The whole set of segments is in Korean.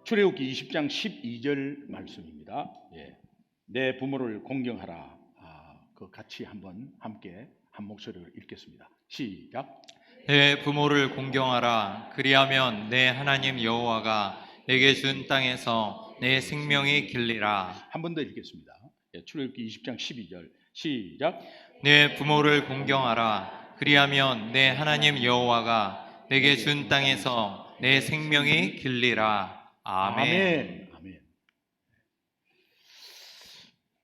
출애굽기 20장 12절 말씀입니다. 내 부모를 공경하라. 그 같이 한번 함께 한 목소리로 읽겠습니다. 시작. 내 부모를 공경하라. 그리하면 내 하나님 여호와가 내게 준 땅에서 내 생명이 길리라. 한 번 더 읽겠습니다. 출애굽기 20장 12절 시작. 내 부모를 공경하라. 그리하면 내 하나님 여호와가 내게 준 땅에서 내 생명이 길리라. 아멘. 아멘.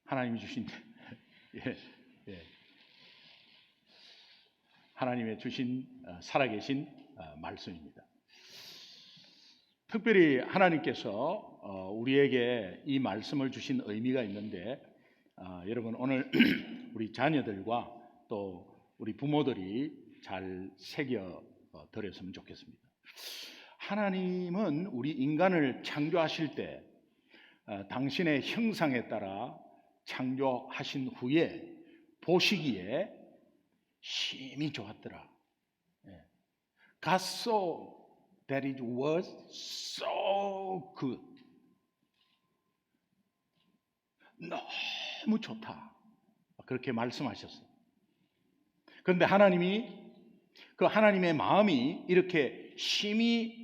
하나님이 주신 하나님의 주신 살아계신 말씀입니다. 특별히 하나님께서 우리에게 이 말씀을 주신 의미가 있는데, 여러분 오늘 우리 자녀들과 또 우리 부모들이 잘 새겨 드렸으면 좋겠습니다. 하나님은 우리 인간을 창조하실 때 당신의 형상에 따라 창조하신 후에 보시기에 심히 좋았더라. God saw that it was so good. 너무 좋다. 그렇게 말씀하셨어요. 그런데 하나님이 그 하나님의 마음이 이렇게 심히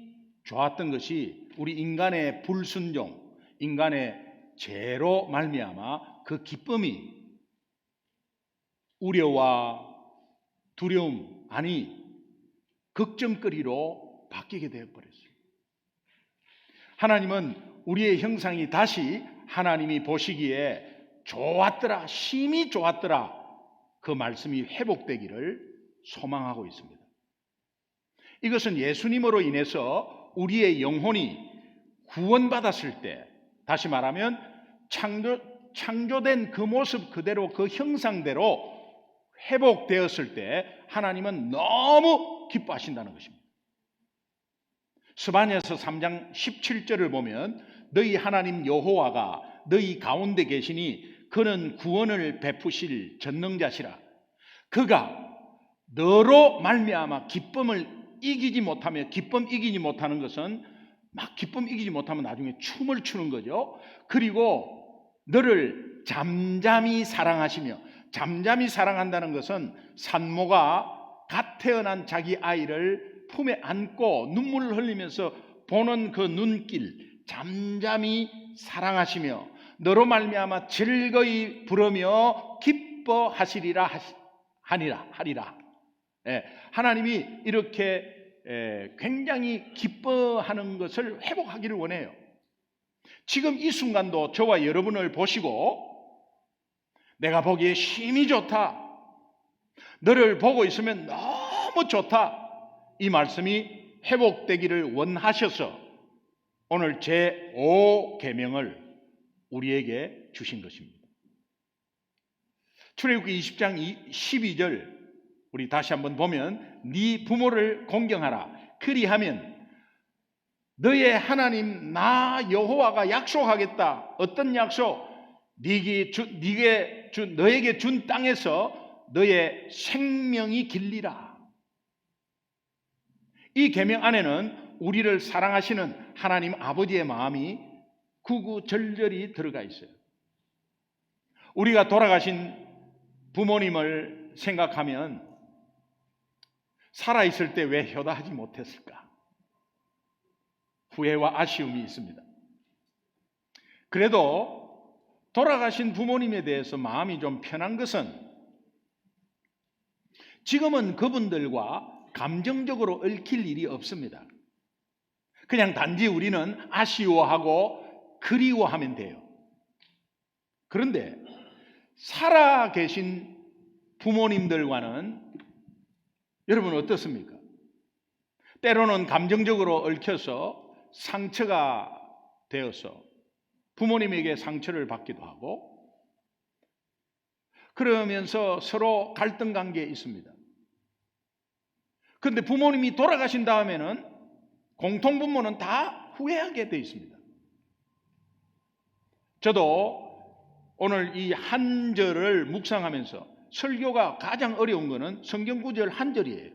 좋았던 것이 우리 인간의 불순종, 인간의 죄로 말미암아 그 기쁨이 우려와 두려움, 아니 걱정거리로 바뀌게 되어버렸어요. 하나님은 우리의 형상이 다시 하나님이 보시기에 좋았더라, 심히 좋았더라, 그 말씀이 회복되기를 소망하고 있습니다. 이것은 예수님으로 인해서 우리의 영혼이 구원받았을 때, 다시 말하면 창조된 그 모습 그대로, 그 형상대로 회복되었을 때 하나님은 너무 기뻐하신다는 것입니다. 스바냐서 3장 17절을 보면 너희 하나님 여호와가 너희 가운데 계시니 그는 구원을 베푸실 전능자시라. 그가 너로 말미암아 기쁨을 이기지 못하며, 기쁨 이기지 못하는 것은 막 기쁨 이기지 못하면 나중에 춤을 추는 거죠. 그리고 너를 잠잠히 사랑하시며, 잠잠히 사랑한다는 것은 산모가 갓 태어난 자기 아이를 품에 안고 눈물을 흘리면서 보는 그 눈길, 잠잠히 사랑하시며 너로 말미암아 즐거이 부르며 기뻐하시리라 하리라. 하나님이 이렇게 굉장히 기뻐하는 것을 회복하기를 원해요. 지금 이 순간도 저와 여러분을 보시고 내가 보기에 심히 좋다, 너를 보고 있으면 너무 좋다, 이 말씀이 회복되기를 원하셔서 오늘 제5계명을 우리에게 주신 것입니다. 출애굽기 20장 12절 우리 다시 한번 보면 네 부모를 공경하라. 그리하면 너의 하나님 나 여호와가 약속하겠다. 어떤 약속? 너에게 준 땅에서 너의 생명이 길리라. 이 계명 안에는 우리를 사랑하시는 하나님 아버지의 마음이 구구절절히 들어가 있어요. 우리가 돌아가신 부모님을 생각하면 살아있을 때 왜 효도하지 못했을까? 후회와 아쉬움이 있습니다. 그래도 돌아가신 부모님에 대해서 마음이 좀 편한 것은 지금은 그분들과 감정적으로 얽힐 일이 없습니다. 그냥 단지 우리는 아쉬워하고 그리워하면 돼요. 그런데 살아계신 부모님들과는 여러분 어떻습니까? 때로는 감정적으로 얽혀서 상처가 되어서 부모님에게 상처를 받기도 하고, 그러면서 서로 갈등 관계에 있습니다. 그런데 부모님이 돌아가신 다음에는 공통부모는 다 후회하게 되어 있습니다. 저도 오늘 이 한 절을 묵상하면서 설교가 가장 어려운 것은 성경 구절 한 절이에요.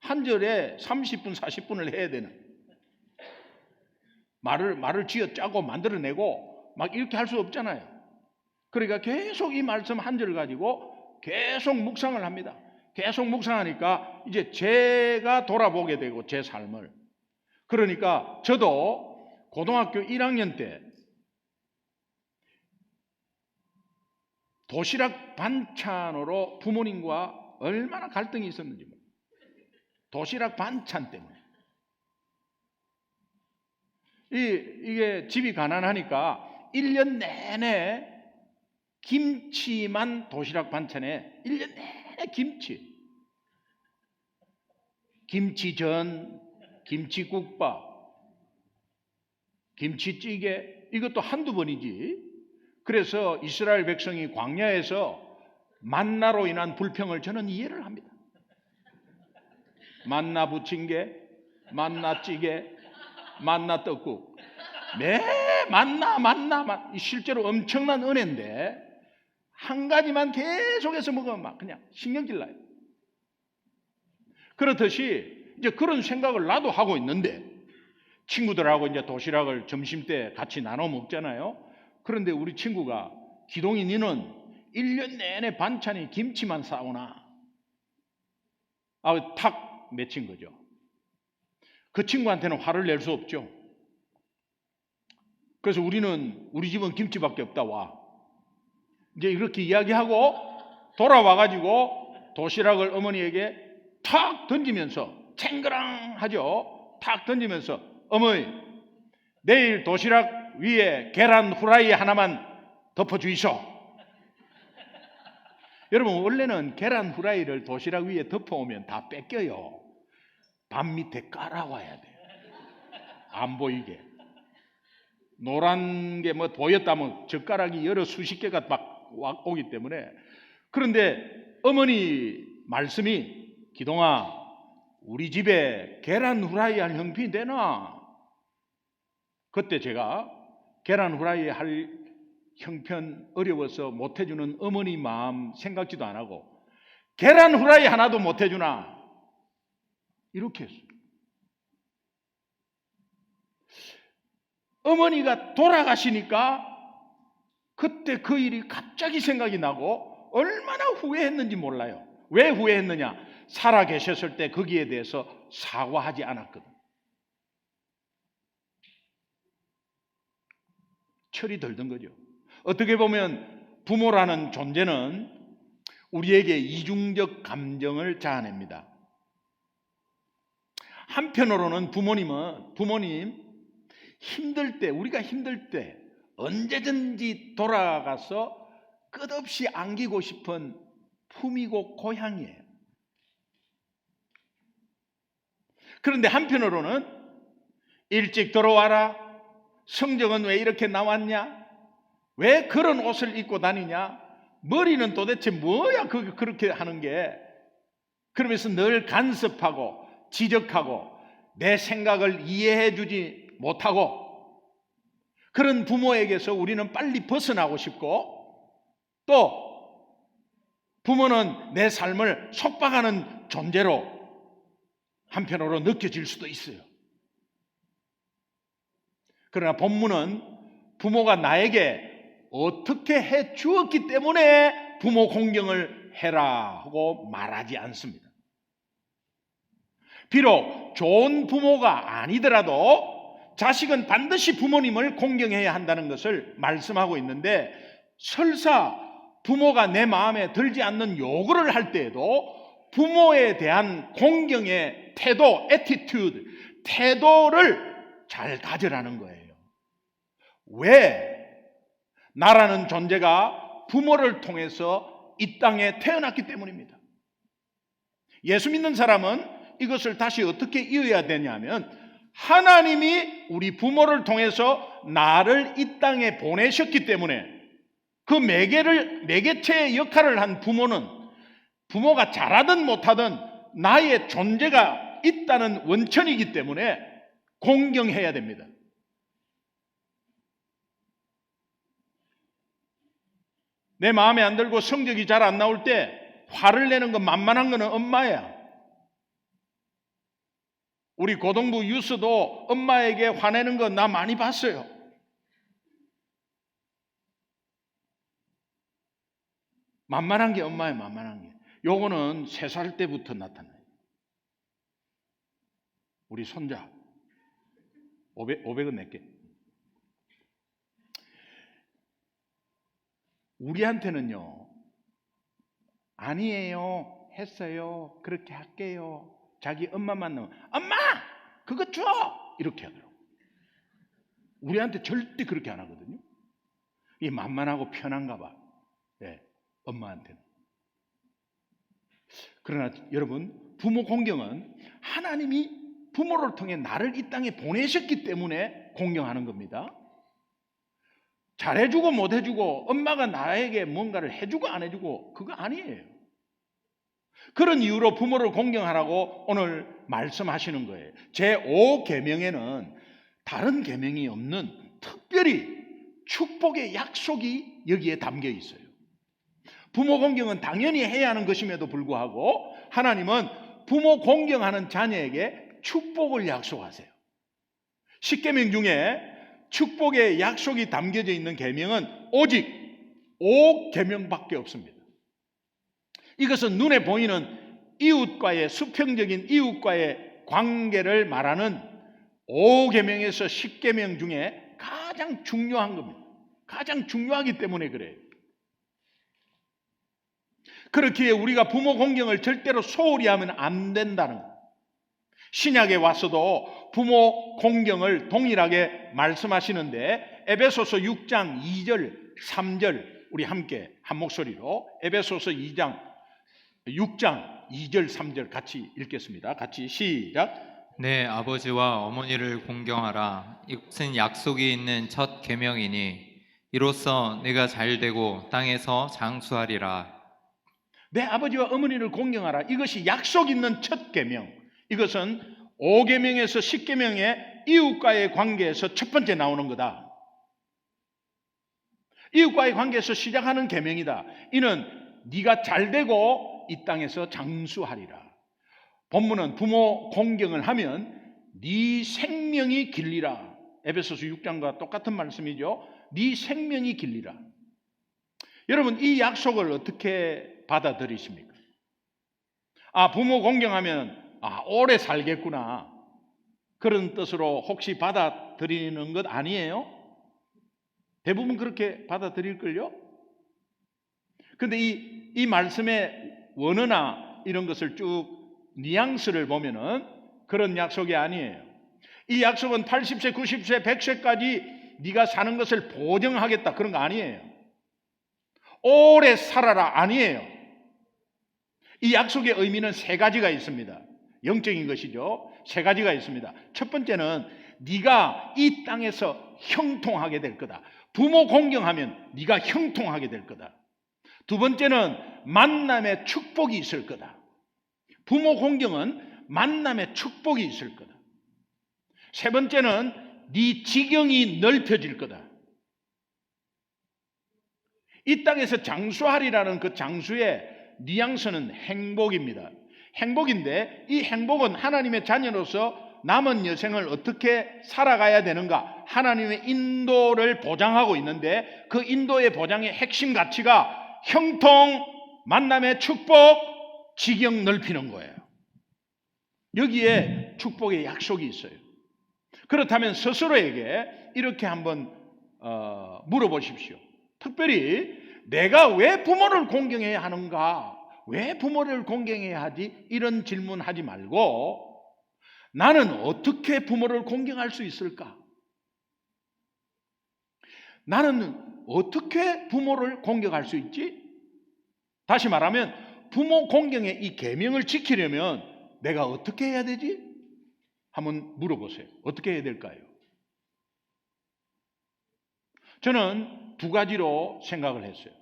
한 절에 30분, 40분을 해야 되는. 말을 쥐어 짜고 만들어내고 막 이렇게 할 수 없잖아요. 그러니까 계속 이 말씀 한 절 가지고 계속 묵상을 합니다. 계속 묵상하니까 이제 제가 돌아보게 되고 제 삶을. 그러니까 저도 고등학교 1학년 때 도시락 반찬으로 부모님과 얼마나 갈등이 있었는지 몰라요. 도시락 반찬 때문에. 이게 집이 가난하니까 1년 내내 김치만 도시락 반찬에 1년 내내 김치. 김치전, 김치국밥, 김치찌개 이것도 한두 번이지. 그래서 이스라엘 백성이 광야에서 만나로 인한 불평을 저는 이해를 합니다. 만나 부침개, 만나 찌개, 만나 떡국. 네, 만나. 실제로 엄청난 은혜인데 한 가지만 계속해서 먹으면 막 그냥 신경질 나요. 그렇듯이 이제 그런 생각을 나도 하고 있는데 친구들하고 이제 도시락을 점심 때 같이 나눠 먹잖아요. 그런데 우리 친구가 기동이 니는 1년 내내 반찬이 김치만 싸우나? 탁 맺힌 거죠. 그 친구한테는 화를 낼 수 없죠. 그래서 우리 집은 김치밖에 없다 와. 이제 이렇게 이야기하고 돌아와가지고 도시락을 어머니에게 탁 던지면서 챙그랑하죠. 탁 던지면서 어머니 내일 도시락 위에 계란 후라이 하나만 덮어주이소. 여러분 원래는 계란 후라이를 도시락 위에 덮어오면 다 뺏겨요. 밥 밑에 깔아와야 돼요. 안 보이게. 노란 게 뭐 보였다면 젓가락이 여러 수십 개가 막 오기 때문에. 그런데 어머니 말씀이 기동아 우리 집에 계란 후라이 할 형편이 되나? 그때 제가 계란 후라이 할 형편 어려워서 못해주는 어머니 마음 생각지도 안 하고 계란 후라이 하나도 못해주나? 이렇게 했어요. 어머니가 돌아가시니까 그때 그 일이 갑자기 생각이 나고 얼마나 후회했는지 몰라요. 왜 후회했느냐? 살아 계셨을 때 거기에 대해서 사과하지 않았거든. 철이 들던 거죠. 어떻게 보면 부모라는 존재는 우리에게 이중적 감정을 자아냅니다. 한편으로는 부모님 힘들 때, 우리가 힘들 때 언제든지 돌아가서 끝없이 안기고 싶은 품이고 고향이에요. 그런데 한편으로는 일찍 들어와라. 성적은 왜 이렇게 나왔냐? 왜 그런 옷을 입고 다니냐? 머리는 도대체 뭐야 그렇게 하는 게? 그러면서 늘 간섭하고 지적하고 내 생각을 이해해 주지 못하고 그런 부모에게서 우리는 빨리 벗어나고 싶고 또 부모는 내 삶을 속박하는 존재로 한편으로 느껴질 수도 있어요. 그러나 본문은 부모가 나에게 어떻게 해 주었기 때문에 부모 공경을 해라 하고 말하지 않습니다. 비록 좋은 부모가 아니더라도 자식은 반드시 부모님을 공경해야 한다는 것을 말씀하고 있는데 설사 부모가 내 마음에 들지 않는 요구를 할 때에도 부모에 대한 공경의 태도, attitude, 태도를 잘 가져라는 거예요. 왜? 나라는 존재가 부모를 통해서 이 땅에 태어났기 때문입니다. 예수 믿는 사람은 이것을 다시 어떻게 이어야 되냐면 하나님이 우리 부모를 통해서 나를 이 땅에 보내셨기 때문에 그 매개체의 역할을 한 부모는 부모가 잘하든 못하든 나의 존재가 있다는 원천이기 때문에 공경해야 됩니다. 내 마음에 안 들고 성적이 잘 안 나올 때 화를 내는 건 만만한 거는 엄마야. 우리 고등부 유스도 엄마에게 화내는 거 나 많이 봤어요. 만만한 게 엄마의 만만한 게. 요거는 3살 때부터 나타나요. 우리 손자 500원 낼게. 우리한테는요, 아니에요, 했어요, 그렇게 할게요. 자기 엄마 만나면 엄마 그거 줘 이렇게 하더라고. 우리한테 절대 그렇게 안 하거든요. 이 만만하고 편한가 봐. 네, 엄마한테는. 그러나 여러분, 부모 공경은 하나님이 부모를 통해 나를 이 땅에 보내셨기 때문에 공경하는 겁니다. 잘해주고 못해주고 엄마가 나에게 뭔가를 해주고 안 해주고 그거 아니에요. 그런 이유로 부모를 공경하라고 오늘 말씀하시는 거예요. 제5계명에는 다른 계명이 없는 특별히 축복의 약속이 여기에 담겨 있어요. 부모 공경은 당연히 해야 하는 것임에도 불구하고 하나님은 부모 공경하는 자녀에게 축복을 약속하세요. 10계명 중에 축복의 약속이 담겨져 있는 계명은 오직 5계명밖에 없습니다. 이것은 눈에 보이는 이웃과의 수평적인 이웃과의 관계를 말하는 5계명에서 10계명 중에 가장 중요한 겁니다. 가장 중요하기 때문에 그래요. 그렇기에 우리가 부모 공경을 절대로 소홀히 하면 안 된다는 거예요. 신약에 와서도 부모 공경을 동일하게 말씀하시는데 에베소서 6장 2절 3절 우리 함께 한 목소리로 에베소서 6장 2절 3절 같이 읽겠습니다. 같이 시작. 내 아버지와 어머니를 공경하라. 이것은 약속이 있는 첫 계명이니 이로써 내가 잘되고 땅에서 장수하리라. 내 아버지와 어머니를 공경하라. 이것이 약속 있는 첫 계명. 이것은 5계명에서 10계명의 이웃과의 관계에서 첫 번째 나오는 거다. 이웃과의 관계에서 시작하는 계명이다. 이는 네가 잘되고 이 땅에서 장수하리라. 본문은 부모 공경을 하면 네 생명이 길리라. 에베소서 6장과 똑같은 말씀이죠. 네 생명이 길리라. 여러분, 이 약속을 어떻게 받아들이십니까? 부모 공경하면 오래 살겠구나, 그런 뜻으로 혹시 받아들이는 것 아니에요? 대부분 그렇게 받아들일걸요? 근데 이 말씀의 원어나 이런 것을 쭉 뉘앙스를 보면은 그런 약속이 아니에요. 이 약속은 80세, 90세, 100세까지 네가 사는 것을 보증하겠다, 그런 거 아니에요. 오래 살아라, 아니에요. 이 약속의 의미는 3가지가 있습니다. 영적인 것이죠. 3가지가 있습니다. 첫 번째는 네가 이 땅에서 형통하게 될 거다. 부모 공경하면 네가 형통하게 될 거다. 두 번째는 만남의 축복이 있을 거다. 부모 공경은 만남의 축복이 있을 거다. 세 번째는 네 지경이 넓혀질 거다. 이 땅에서 장수하리라는 그 장수의 뉘앙스는 행복입니다. 행복인데 이 행복은 하나님의 자녀로서 남은 여생을 어떻게 살아가야 되는가, 하나님의 인도를 보장하고 있는데 그 인도의 보장의 핵심 가치가 형통, 만남의 축복, 지경 넓히는 거예요. 여기에 축복의 약속이 있어요. 그렇다면 스스로에게 이렇게 한번 물어보십시오. 특별히 내가 왜 부모를 공경해야 하는가? 왜 부모를 공경해야 하지? 이런 질문하지 말고 나는 어떻게 부모를 공경할 수 있을까? 나는 어떻게 부모를 공경할 수 있지? 다시 말하면 부모 공경의 이 계명을 지키려면 내가 어떻게 해야 되지? 한번 물어보세요. 어떻게 해야 될까요? 저는 2가지로 생각을 했어요.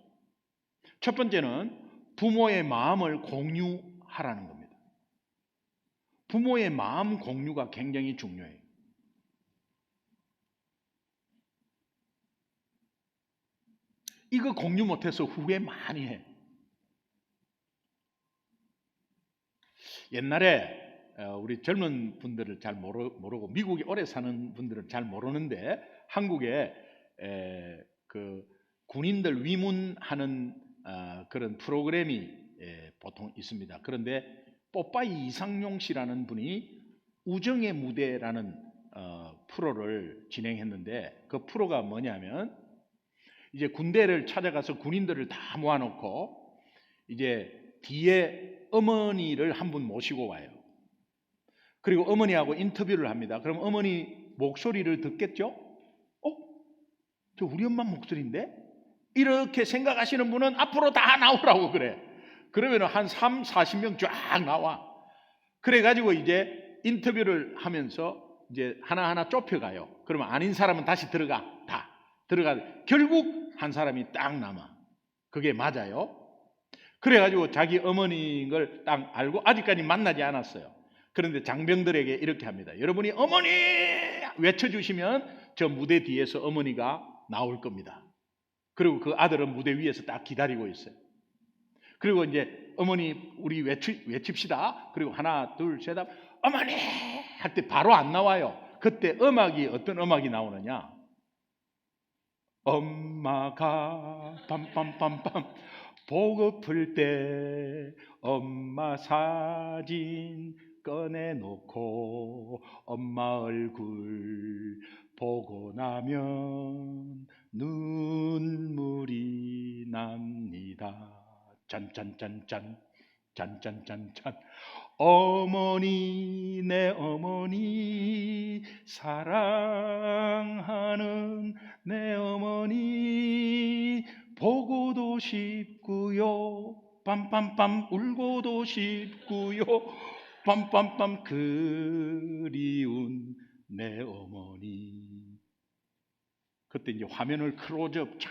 첫 번째는 부모의 마음을 공유하라는 겁니다. 부모의 마음 공유가 굉장히 중요해요. 이거 공유 못해서 후회 많이 해. 옛날에 우리 젊은 분들을 잘 모르고 미국에 오래 사는 분들은 잘 모르는데 한국에 그 군인들 위문하는 그런 프로그램이 보통 있습니다. 그런데 뽀빠이 이상용 씨라는 분이 우정의 무대라는 프로를 진행했는데 그 프로가 뭐냐면 이제 군대를 찾아가서 군인들을 다 모아놓고 이제 뒤에 어머니를 한 분 모시고 와요. 그리고 어머니하고 인터뷰를 합니다. 그럼 어머니 목소리를 듣겠죠? 저 우리 엄마 목소리인데? 이렇게 생각하시는 분은 앞으로 다 나오라고 그래. 그러면 한 3, 40명 쫙 나와. 그래가지고 이제 인터뷰를 하면서 이제 하나하나 좁혀가요. 그러면 아닌 사람은 다시 들어가. 다 들어가. 결국 한 사람이 딱 남아. 그게 맞아요. 그래가지고 자기 어머니를 딱 알고 아직까지 만나지 않았어요. 그런데 장병들에게 이렇게 합니다. 여러분이 어머니 외쳐주시면 저 무대 뒤에서 어머니가 나올 겁니다. 그리고 그 아들은 무대 위에서 딱 기다리고 있어요. 그리고 이제 어머니 우리 외칩시다. 그리고 하나 둘 셋 어머니 할 때 바로 안 나와요. 그때 음악이 어떤 음악이 나오느냐. 엄마가 빰빰빰빰 보고플 때 엄마 사진 꺼내놓고 엄마 얼굴 보고 나면 눈물이 납니다. 짠짠짠짠 짠짠짠짠 어머니 내 어머니 사랑하는 내 어머니 보고도 싶고요 빰빰빰 울고도 싶고요 빰빰빰 그리운 내 어머니. 그때 이제 화면을 클로즈업 쫙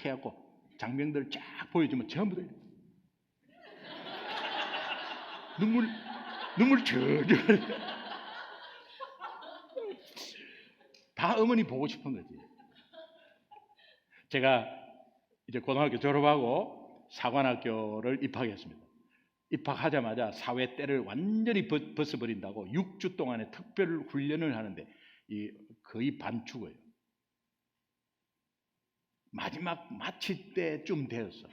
해갖고 장병들 쫙 보여주면 전부 다 눈물 절절 다 어머니 보고 싶은 거지. 제가 이제 고등학교 졸업하고 사관학교를 입학했습니다. 입학하자마자 사회 때를 완전히 벗어버린다고 6주 동안의 특별 훈련을 하는데 거의 반죽어요. 마지막 마칠 때쯤 되었어.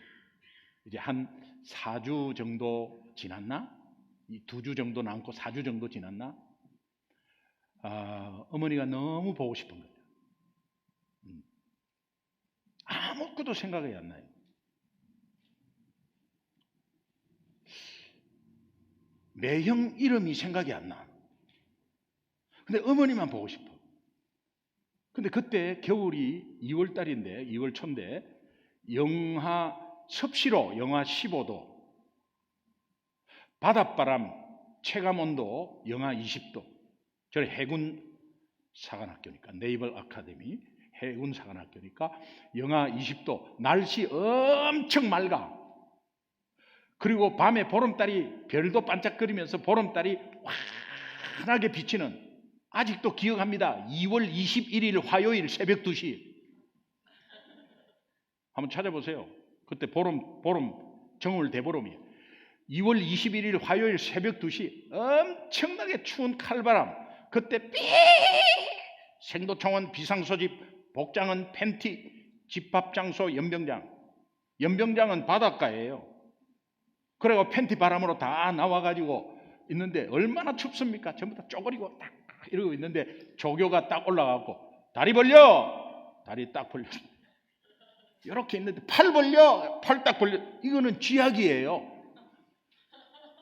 이제 한 4주 정도 지났나? 2주 정도 남고 4주 정도 지났나? 어머니가 너무 보고 싶은 거예요. 아무것도 생각이 안 나요. 매형 이름이 생각이 안 나. 근데 어머니만 보고 싶어. 근데 그때 겨울이 2월 달인데 2월 초인데 영하 섭씨로 영하 15도 바닷바람 체감온도 영하 20도. 저는 해군 사관학교니까 네이벌 아카데미 해군 사관학교니까 영하 20도 날씨 엄청 맑아. 그리고 밤에 보름달이 별도 반짝거리면서 보름달이 환하게 비치는 아직도 기억합니다. 2월 21일 화요일 새벽 2시 한번 찾아보세요. 그때 보름 정월 대보름이에요. 2월 21일 화요일 새벽 2시 엄청나게 추운 칼바람. 그때 삐 생도총은 비상소집 복장은 팬티 집합장소 연병장은 바닷가예요. 그래서 팬티 바람으로 다 나와가지고 있는데 얼마나 춥습니까? 전부 다 쪼그리고 딱 이러고 있는데 조교가 딱 올라가고 다리 벌려 다리 딱 벌려 이렇게 있는데 팔 벌려 팔 딱 벌려. 이거는 쥐약이에요.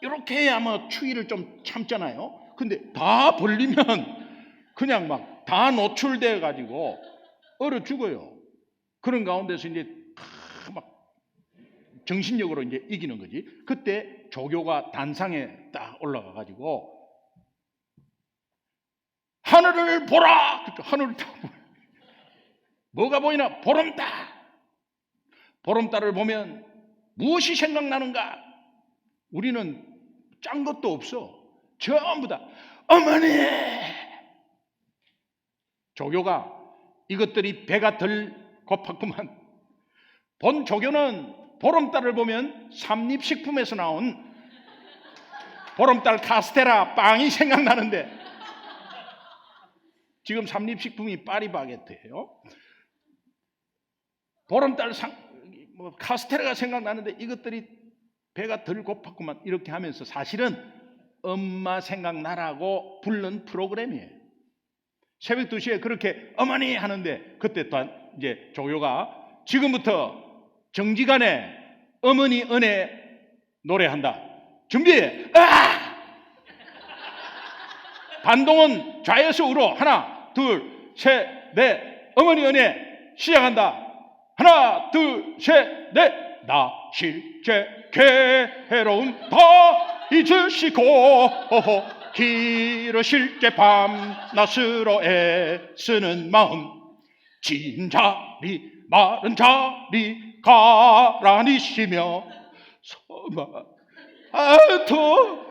이렇게 해야 아마 추위를 좀 참잖아요. 근데 다 벌리면 그냥 막 다 노출돼 가지고 얼어 죽어요. 그런 가운데서 이제 막 정신력으로 이제 이기는 거지. 그때 조교가 단상에 딱 올라가 가지고 하늘을 보라. 그러니까 하늘을 딱 보라. 뭐가 보이나? 보름달. 보름달을 보면 무엇이 생각나는가? 우리는 짠 것도 없어. 전부 다 어머니. 조교가 이것들이 배가 덜 고팠구만. 본 조교는 보름달을 보면 삼립식품에서 나온 보름달 카스테라 빵이 생각나는데 지금 삼립식품이 파리바게트예요. 보름달 카스테라가 생각나는데 이것들이 배가 덜 고팠구만 이렇게 하면서 사실은 엄마 생각나라고 부른 프로그램이에요. 새벽 2시에 그렇게 어머니 하는데 그때 또 이제 조교가 지금부터 정지간에 어머니 은혜 노래한다. 준비. 반동은 좌에서 우로 하나 둘 셋 넷 어머니 은혜 시작한다. 하나 둘 셋 넷 나 실제 괴로움 다 잊으시고 길으실 밤낮으로 애쓰는 마음 진 자리 마른 자리 가라니시며 서마 아토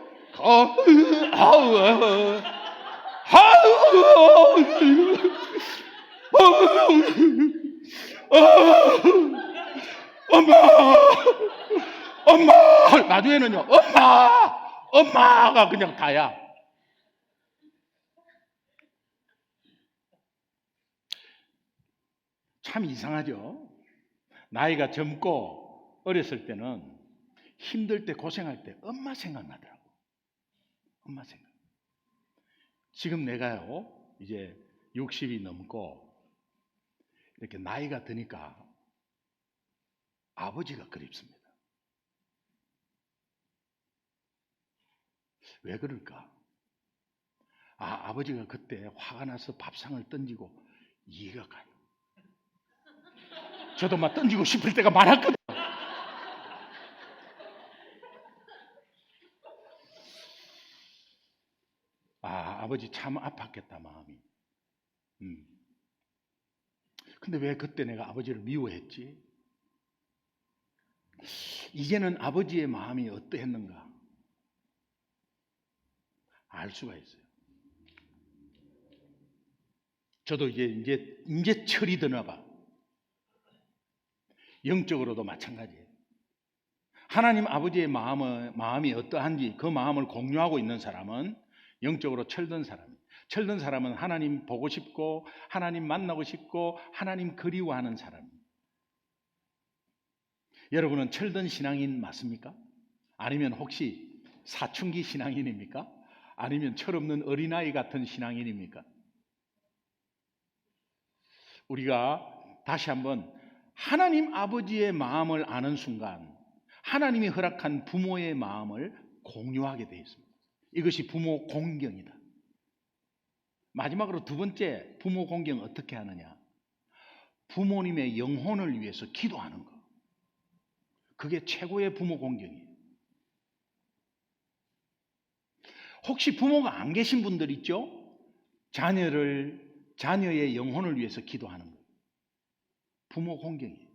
엄마 나중에는요 엄마가 그냥 다야. 참 이상하죠. 나이가 젊고 어렸을 때는 힘들 때 고생할 때 엄마 생각나더라고. 엄마 생각. 지금 내가요 이제 60이 넘고 이렇게 나이가 드니까 아버지가 그립습니다. 왜 그럴까? 아버지가 그때 화가 나서 밥상을 던지고 이해가 가요. 저도 막 던지고 싶을 때가 많았거든. 아버지 참 아팠겠다 마음이. 근데 왜 그때 내가 아버지를 미워했지? 이제는 아버지의 마음이 어떠했는가 알 수가 있어요. 저도 이제 철이 드나 봐. 영적으로도 마찬가지예요. 하나님 아버지의 마음이 어떠한지 그 마음을 공유하고 있는 사람은 영적으로 철든 사람이에요. 철든 사람은 하나님 보고 싶고 하나님 만나고 싶고 하나님 그리워하는 사람이에요. 여러분은 철든 신앙인 맞습니까? 아니면 혹시 사춘기 신앙인입니까? 아니면 철없는 어린아이 같은 신앙인입니까? 우리가 다시 한번 하나님 아버지의 마음을 아는 순간 하나님이 허락한 부모의 마음을 공유하게 되어 있습니다. 이것이 부모 공경이다. 마지막으로 두 번째 부모 공경 어떻게 하느냐? 부모님의 영혼을 위해서 기도하는 것. 그게 최고의 부모 공경이에요. 혹시 부모가 안 계신 분들 있죠? 자녀의 영혼을 위해서 기도하는 것. 부모 공경이에요.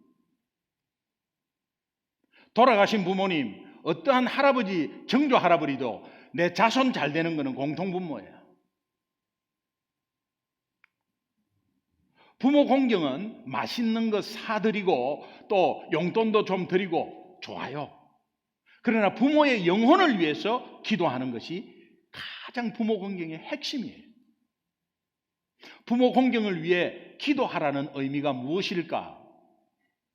돌아가신 부모님, 어떠한 할아버지, 정조 할아버지도 내 자손 잘 되는 것은 공통분모예요. 부모 공경은 맛있는 거 사드리고 또 용돈도 좀 드리고 좋아요. 그러나 부모의 영혼을 위해서 기도하는 것이 가장 부모 공경의 핵심이에요. 부모 공경을 위해 기도하라는 의미가 무엇일까?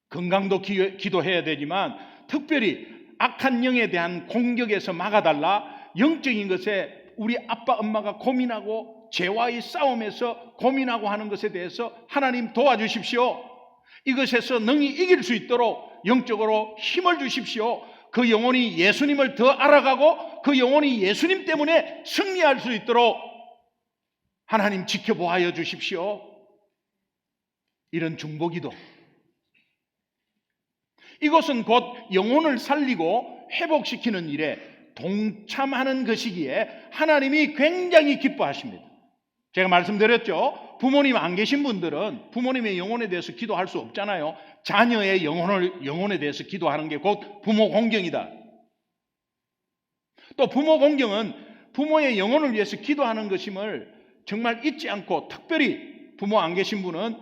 건강도 기도해야 되지만 특별히 악한 영에 대한 공격에서 막아달라. 영적인 것에 우리 아빠 엄마가 고민하고 죄와의 싸움에서 고민하고 하는 것에 대해서 하나님 도와주십시오. 이것에서 능히 이길 수 있도록 영적으로 힘을 주십시오. 그 영혼이 예수님을 더 알아가고 그 영혼이 예수님 때문에 승리할 수 있도록 하나님 지켜보아여 주십시오. 이런 중보기도. 이것은 곧 영혼을 살리고 회복시키는 일에 동참하는 것이기에 하나님이 굉장히 기뻐하십니다. 제가 말씀드렸죠. 부모님 안 계신 분들은 부모님의 영혼에 대해서 기도할 수 없잖아요. 자녀의 영혼에 대해서 기도하는 게 곧 부모 공경이다. 또 부모 공경은 부모의 영혼을 위해서 기도하는 것임을 정말 잊지 않고 특별히 부모 안 계신 분은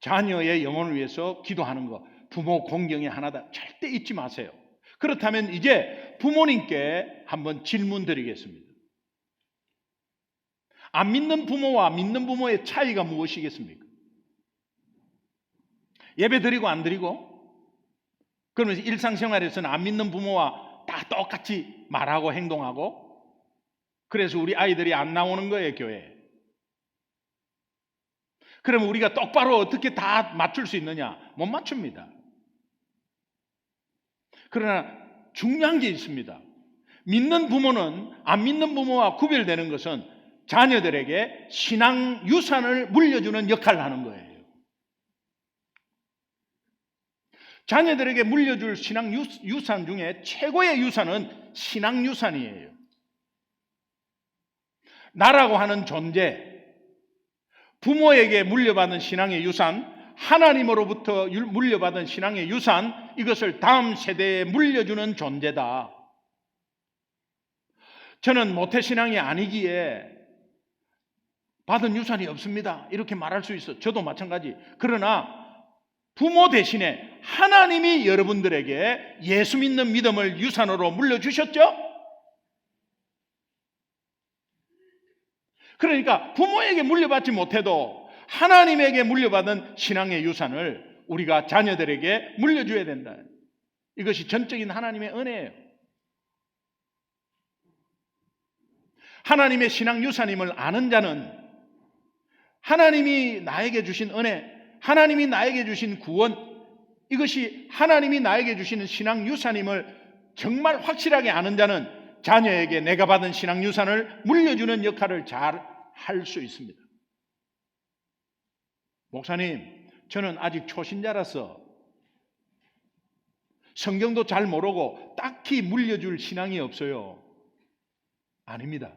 자녀의 영혼을 위해서 기도하는 것, 부모 공경의 하나다. 절대 잊지 마세요. 그렇다면 이제 부모님께 한번 질문 드리겠습니다. 안 믿는 부모와 믿는 부모의 차이가 무엇이겠습니까? 예배 드리고 안 드리고, 그러면서 일상생활에서는 안 믿는 부모와 다 똑같이 말하고 행동하고, 그래서 우리 아이들이 안 나오는 거예요, 교회에. 그러면 우리가 똑바로 어떻게 다 맞출 수 있느냐? 못 맞춥니다. 그러나 중요한 게 있습니다. 믿는 부모는 안 믿는 부모와 구별되는 것은 자녀들에게 신앙 유산을 물려주는 역할을 하는 거예요. 자녀들에게 물려줄 신앙 유산 중에 최고의 유산은 신앙 유산이에요. 나라고 하는 존재, 부모에게 물려받은 신앙의 유산, 하나님으로부터 물려받은 신앙의 유산, 이것을 다음 세대에 물려주는 존재다. 저는 모태신앙이 아니기에 받은 유산이 없습니다, 이렇게 말할 수 있어. 저도 마찬가지. 그러나 부모 대신에 하나님이 여러분들에게 예수 믿는 믿음을 유산으로 물려주셨죠? 그러니까 부모에게 물려받지 못해도 하나님에게 물려받은 신앙의 유산을 우리가 자녀들에게 물려줘야 된다. 이것이 전적인 하나님의 은혜예요. 하나님의 신앙 유산임을 아는 자는 하나님이 나에게 주신 은혜, 하나님이 나에게 주신 구원, 이것이 하나님이 나에게 주시는 신앙 유산임을 정말 확실하게 아는 자는 자녀에게 내가 받은 신앙 유산을 물려주는 역할을 잘 할 수 있습니다. 목사님, 저는 아직 초신자라서 성경도 잘 모르고 딱히 물려줄 신앙이 없어요. 아닙니다.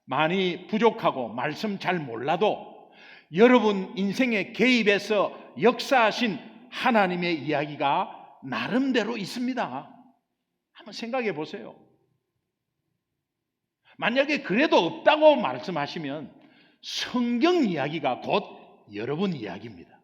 많이 부족하고 말씀 잘 몰라도 여러분 인생에 개입해서 역사하신 하나님의 이야기가 나름대로 있습니다. 한번 생각해 보세요. 만약에 그래도 없다고 말씀하시면 성경 이야기가 곧 여러분 이야기입니다.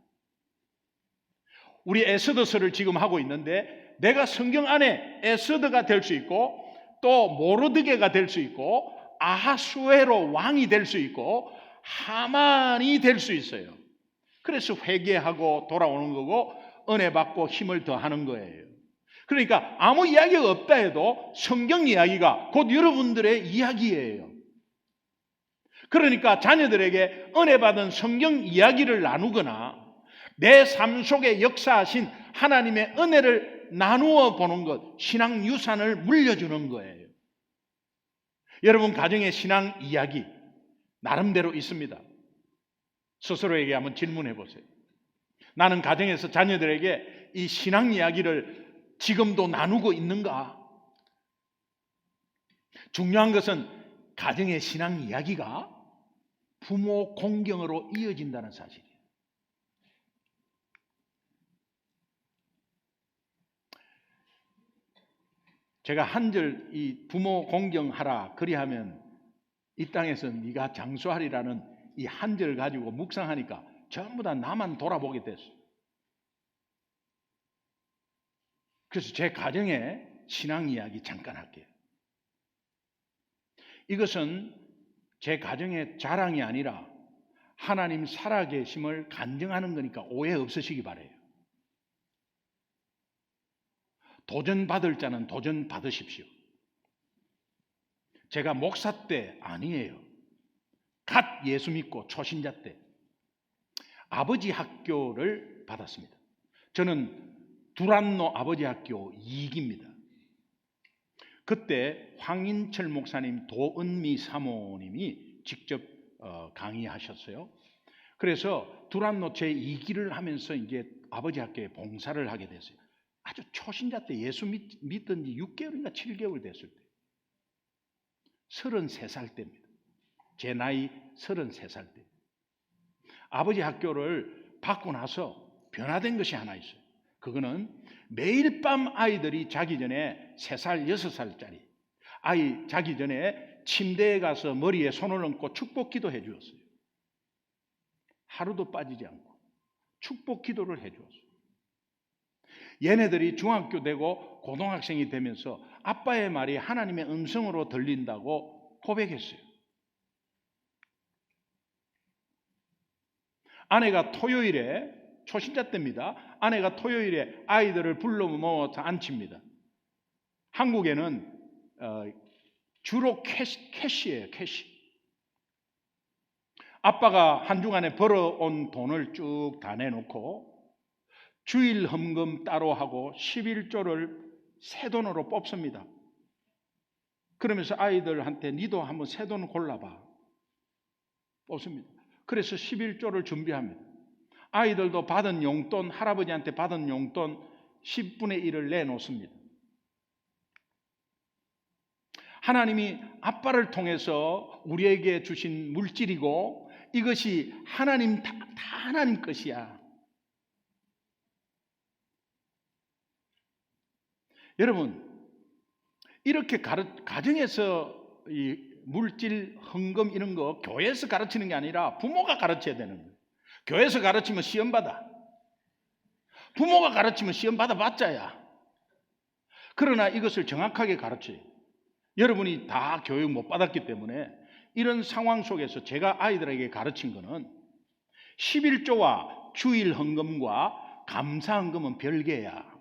우리 에스더서를 지금 하고 있는데 내가 성경 안에 에스더가 될 수 있고 또 모르드게가 될 수 있고 아하수에로 왕이 될 수 있고 하만이 될 수 있어요. 그래서 회개하고 돌아오는 거고 은혜 받고 힘을 더하는 거예요. 그러니까 아무 이야기가 없다 해도 성경 이야기가 곧 여러분들의 이야기예요. 그러니까 자녀들에게 은혜 받은 성경 이야기를 나누거나 내 삶 속에 역사하신 하나님의 은혜를 나누어 보는 것, 신앙 유산을 물려주는 거예요. 여러분 가정의 신앙 이야기 나름대로 있습니다. 스스로에게 한번 질문해 보세요. 나는 가정에서 자녀들에게 이 신앙 이야기를 지금도 나누고 있는가? 중요한 것은 가정의 신앙 이야기가 부모 공경으로 이어진다는 사실이에요. 제가 한절 이 부모 공경하라 그리하면 이 땅에서 네가 장수하리라는 이 한절 가지고 묵상하니까 전부 다 나만 돌아보게 됐어요. 그래서 제 가정의 신앙 이야기 잠깐 할게요. 이것은 제 가정의 자랑이 아니라 하나님 살아계심을 간증하는 거니까 오해 없으시기 바라요. 도전 받을 자는 도전 받으십시오. 제가 목사 때 아니에요. 갓 예수 믿고 초신자 때 아버지 학교를 받았습니다. 저는 두란노 아버지 학교 2기입니다. 그때 황인철 목사님, 도은미 사모님이 직접 강의하셨어요. 그래서 두란노 제2기를 하면서 이제 아버지 학교에 봉사를 하게 됐어요. 아주 초신자 때 예수 믿던 지 6개월인가 7개월 됐을 때 33살 때입니다. 제 나이 33살 때 아버지 학교를 받고 나서 변화된 것이 하나 있어요. 그거는 매일 밤 아이들이 자기 전에 3살, 6살짜리 아이 자기 전에 침대에 가서 머리에 손을 얹고 축복 기도해 주었어요. 하루도 빠지지 않고 축복 기도를 해 주었어요. 얘네들이 중학교 되고 고등학생이 되면서 아빠의 말이 하나님의 음성으로 들린다고 고백했어요. 아내가 토요일에, 초신자 때입니다. 아내가 토요일에 아이들을 불러 모아서 앉힙니다. 한국에는 주로 캐시예요, 캐시. 아빠가 한 주간에 벌어온 돈을 쭉 다 내놓고 주일 헌금 따로 하고 11조를 새 돈으로 뽑습니다. 그러면서 아이들한테 니도 한번 새 돈 골라봐. 뽑습니다. 그래서 11조를 준비합니다. 아이들도 받은 용돈, 할아버지한테 받은 용돈 10분의 1을 내놓습니다. 하나님이 아빠를 통해서 우리에게 주신 물질이고 이것이 하나님 다 하나님 것이야. 여러분, 이렇게 가정에서 이 물질, 헌금 이런 거 교회에서 가르치는 게 아니라 부모가 가르쳐야 되는 거예요. 교회에서 가르치면 시험 받아. 부모가 가르치면 시험 받아봤자야. 그러나 이것을 정확하게 가르쳐요. 여러분이 다 교육 못 받았기 때문에 이런 상황 속에서 제가 아이들에게 가르친 거는 11조와 주일 헌금과 감사 헌금은 별개야.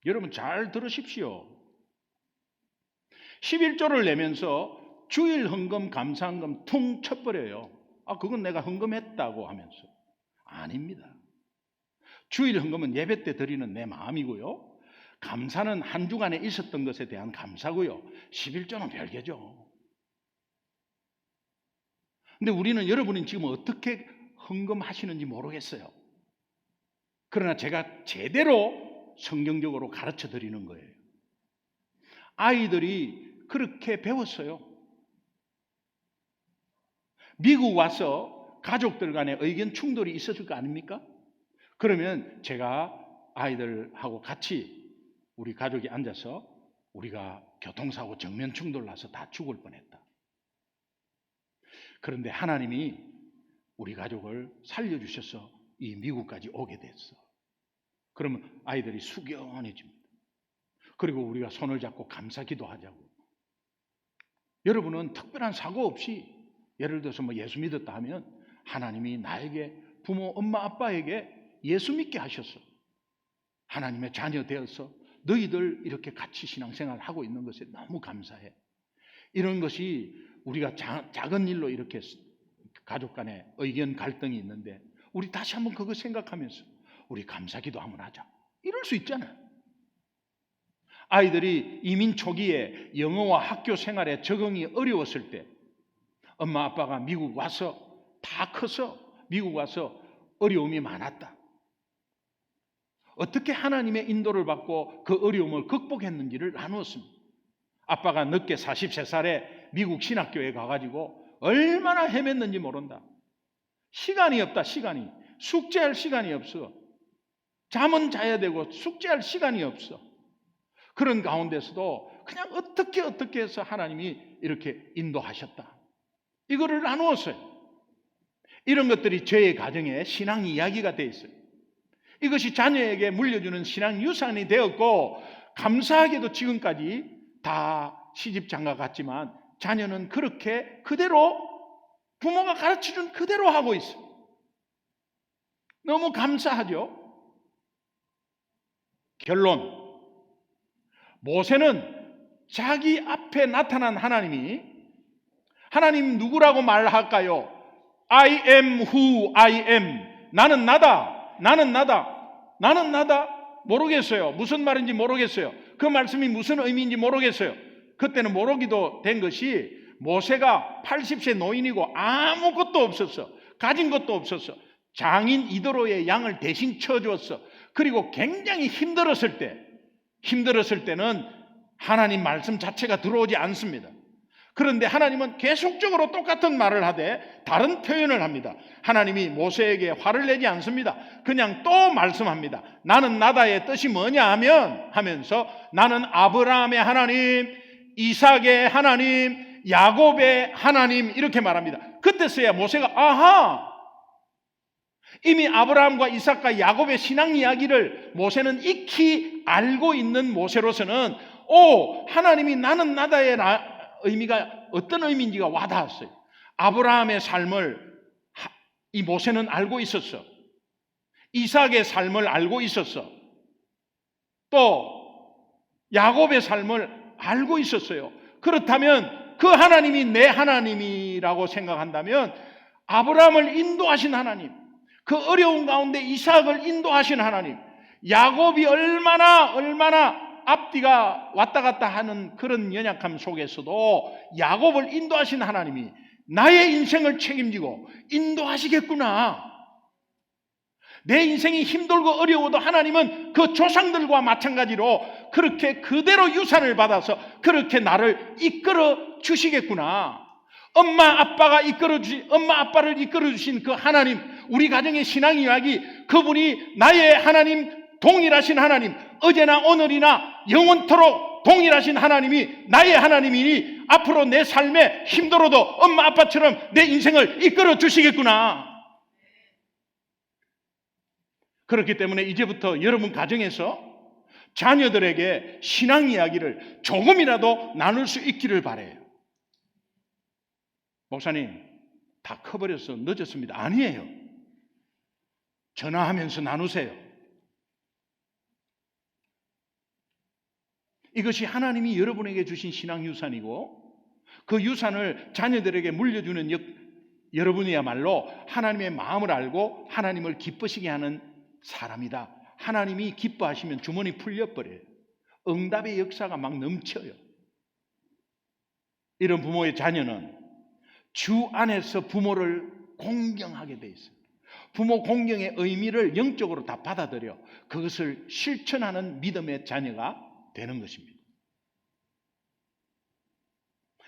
여러분 잘 들으십시오. 11조를 내면서 주일 헌금, 감사 헌금 퉁 쳐버려요. 그건 내가 헌금했다고 하면서. 아닙니다. 주일 헌금은 예배 때 드리는 내 마음이고요. 감사는 한 주간에 있었던 것에 대한 감사고요. 11조는 별개죠. 근데 우리는 여러분이 지금 어떻게 헌금하시는지 모르겠어요. 그러나 제가 제대로 성경적으로 가르쳐 드리는 거예요. 아이들이 그렇게 배웠어요. 미국 와서 가족들 간에 의견 충돌이 있었을 거 아닙니까? 그러면 제가 아이들하고 같이 우리 가족이 앉아서 우리가 교통사고 정면 충돌 나서 다 죽을 뻔했다. 그런데 하나님이 우리 가족을 살려주셔서 이 미국까지 오게 됐어. 그러면 아이들이 숙연해집니다. 그리고 우리가 손을 잡고 감사 기도하자고. 여러분은 특별한 사고 없이 예를 들어서 예수 믿었다 하면 하나님이 나에게 부모, 엄마, 아빠에게 예수 믿게 하셨어. 하나님의 자녀 되어서 너희들 이렇게 같이 신앙생활 하고 있는 것에 너무 감사해. 이런 것이 우리가 작은 일로 이렇게 가족 간에 의견 갈등이 있는데 우리 다시 한번 그거 생각하면서 우리 감사기도 한번 하자. 이럴 수 있잖아요. 아이들이 이민 초기에 영어와 학교 생활에 적응이 어려웠을 때 엄마 아빠가 미국 와서 다 커서 미국 와서 어려움이 많았다. 어떻게 하나님의 인도를 받고 그 어려움을 극복했는지를 나누었습니다. 아빠가 늦게 43살에 미국 신학교에 가가지고 얼마나 헤맸는지 모른다. 시간이 없다. 시간이. 숙제할 시간이 없어. 잠은 자야 되고 숙제할 시간이 없어. 그런 가운데서도 그냥 어떻게 해서 하나님이 이렇게 인도하셨다. 이거를 나누었어요. 이런 것들이 저의 가정에 신앙 이야기가 되어 있어요. 이것이 자녀에게 물려주는 신앙 유산이 되었고 감사하게도 지금까지 다 시집 장가 갔지만 자녀는 그렇게 그대로 부모가 가르쳐준 그대로 하고 있어요. 너무 감사하죠. 결론, 모세는 자기 앞에 나타난 하나님이 하나님 누구라고 말할까요? I am who I am. 나는 나다. 나는 나다. 나는 나다. 모르겠어요. 무슨 말인지 모르겠어요. 그 말씀이 무슨 의미인지 모르겠어요. 그때는 모르기도 된 것이 모세가 80세 노인이고 아무것도 없었어. 가진 것도 없었어. 장인 이도로의 양을 대신 쳐주었어. 그리고 굉장히 힘들었을 때는 하나님 말씀 자체가 들어오지 않습니다. 그런데 하나님은 계속적으로 똑같은 말을 하되 다른 표현을 합니다. 하나님이 모세에게 화를 내지 않습니다. 그냥 또 말씀합니다. 나는 나다의 뜻이 뭐냐 하면서 나는 아브라함의 하나님, 이삭의 하나님, 야곱의 하나님 이렇게 말합니다. 그때서야 모세가 아하! 이미 아브라함과 이삭과 야곱의 신앙 이야기를 모세는 익히 알고 있는 모세로서는 하나님이 나는 나다의 의미가 어떤 의미인지가 와닿았어요. 아브라함의 삶을 이 모세는 알고 있었어. 이삭의 삶을 알고 있었어. 또 야곱의 삶을 알고 있었어요. 그렇다면 그 하나님이 내 하나님이라고 생각한다면 아브라함을 인도하신 하나님, 그 어려운 가운데 이삭을 인도하신 하나님, 야곱이 얼마나 앞뒤가 왔다 갔다 하는 그런 연약함 속에서도 야곱을 인도하신 하나님이 나의 인생을 책임지고 인도하시겠구나. 내 인생이 힘들고 어려워도 하나님은 그 조상들과 마찬가지로 그렇게 그대로 유산을 받아서 그렇게 나를 이끌어 주시겠구나. 엄마 아빠를 이끌어 주신 그 하나님, 우리 가정의 신앙 이야기, 그분이 나의 하나님, 동일하신 하나님, 어제나 오늘이나 영원토록 동일하신 하나님이 나의 하나님이니 앞으로 내 삶에 힘들어도 엄마 아빠처럼 내 인생을 이끌어 주시겠구나. 그렇기 때문에 이제부터 여러분 가정에서 자녀들에게 신앙 이야기를 조금이라도 나눌 수 있기를 바라요. 목사님, 다 커버려서 늦었습니다. 아니에요. 전화하면서 나누세요. 이것이 하나님이 여러분에게 주신 신앙 유산이고, 그 유산을 자녀들에게 물려주는 여러분이야말로 하나님의 마음을 알고 하나님을 기쁘시게 하는 사람이다. 하나님이 기뻐하시면 주머니 풀려버려요. 응답의 역사가 막 넘쳐요. 이런 부모의 자녀는 주 안에서 부모를 공경하게 돼 있어요. 부모 공경의 의미를 영적으로 다 받아들여 그것을 실천하는 믿음의 자녀가 되는 것입니다.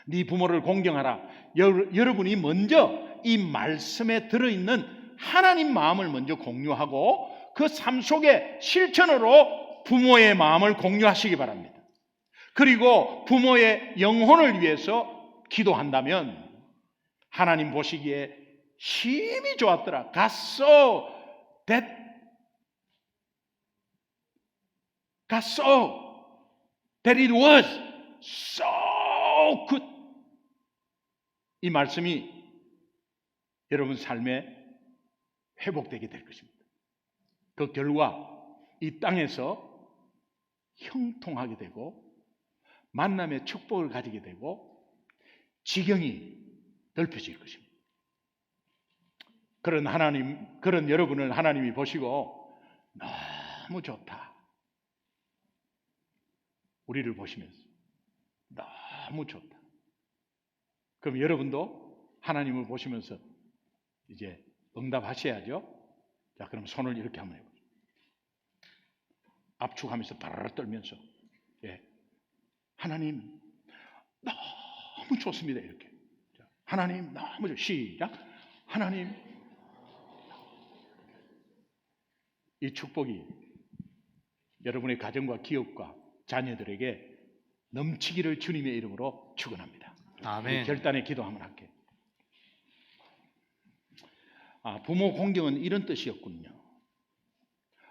네 부모를 공경하라. 여러분이 먼저 이 말씀에 들어있는 하나님 마음을 먼저 공유하고 그 삶 속에 실천으로 부모의 마음을 공유하시기 바랍니다. 그리고 부모의 영혼을 위해서 기도한다면 하나님 보시기에 힘이 좋았더라. God saw that it was so good. 이 말씀이 여러분 삶에 회복되게 될 것입니다. 그 결과 이 땅에서 형통하게 되고 만남의 축복을 가지게 되고 지경이 넓혀질 것입니다. 그런 여러분을 하나님이 보시고 너무 좋다. 우리를 보시면서 너무 좋다. 그럼 여러분도 하나님을 보시면서 이제 응답하셔야죠. 자, 그럼 손을 이렇게 한번 해보세요. 압축하면서 바르르 떨면서, 하나님 너무 좋습니다. 이렇게. 자, 하나님 너무 좋. 시작. 하나님. 이 축복이 여러분의 가정과 기업과 자녀들에게 넘치기를 주님의 이름으로 축원합니다. 아멘. 결단의 기도 한번 할게요. 부모 공경은 이런 뜻이었군요.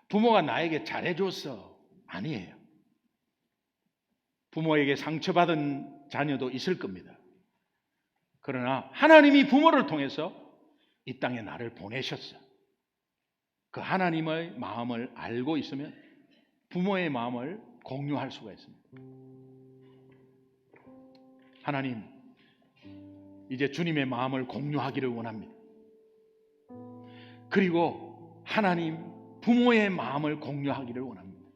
부모가 나에게 잘해줬어. 아니에요. 부모에게 상처받은 자녀도 있을 겁니다. 그러나 하나님이 부모를 통해서 이 땅에 나를 보내셨어. 그 하나님의 마음을 알고 있으면 부모의 마음을 공유할 수가 있습니다. 하나님, 이제 주님의 마음을 공유하기를 원합니다. 그리고 하나님, 부모의 마음을 공유하기를 원합니다.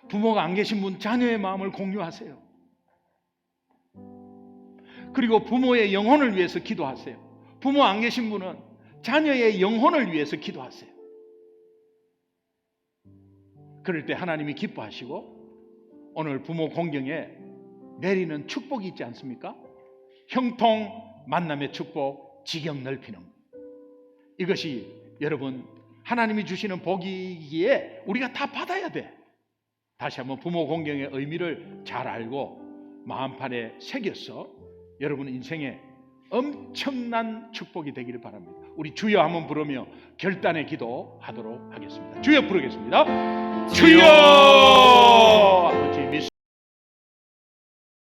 부모가 안 계신 분, 자녀의 마음을 공유하세요. 그리고 부모의 영혼을 위해서 기도하세요. 부모 안 계신 분은 자녀의 영혼을 위해서 기도하세요. 그럴 때 하나님이 기뻐하시고 오늘 부모 공경에 내리는 축복이 있지 않습니까? 형통, 만남의 축복, 지경 넓히는 것. 이것이 여러분 하나님이 주시는 복이기에 우리가 다 받아야 돼. 다시 한번 부모 공경의 의미를 잘 알고 마음판에 새겨서 여러분 인생에 엄청난 축복이 되기를 바랍니다. 우리 주여 한번 부르며 결단의 기도 하도록 하겠습니다. 주여 부르겠습니다. 주여!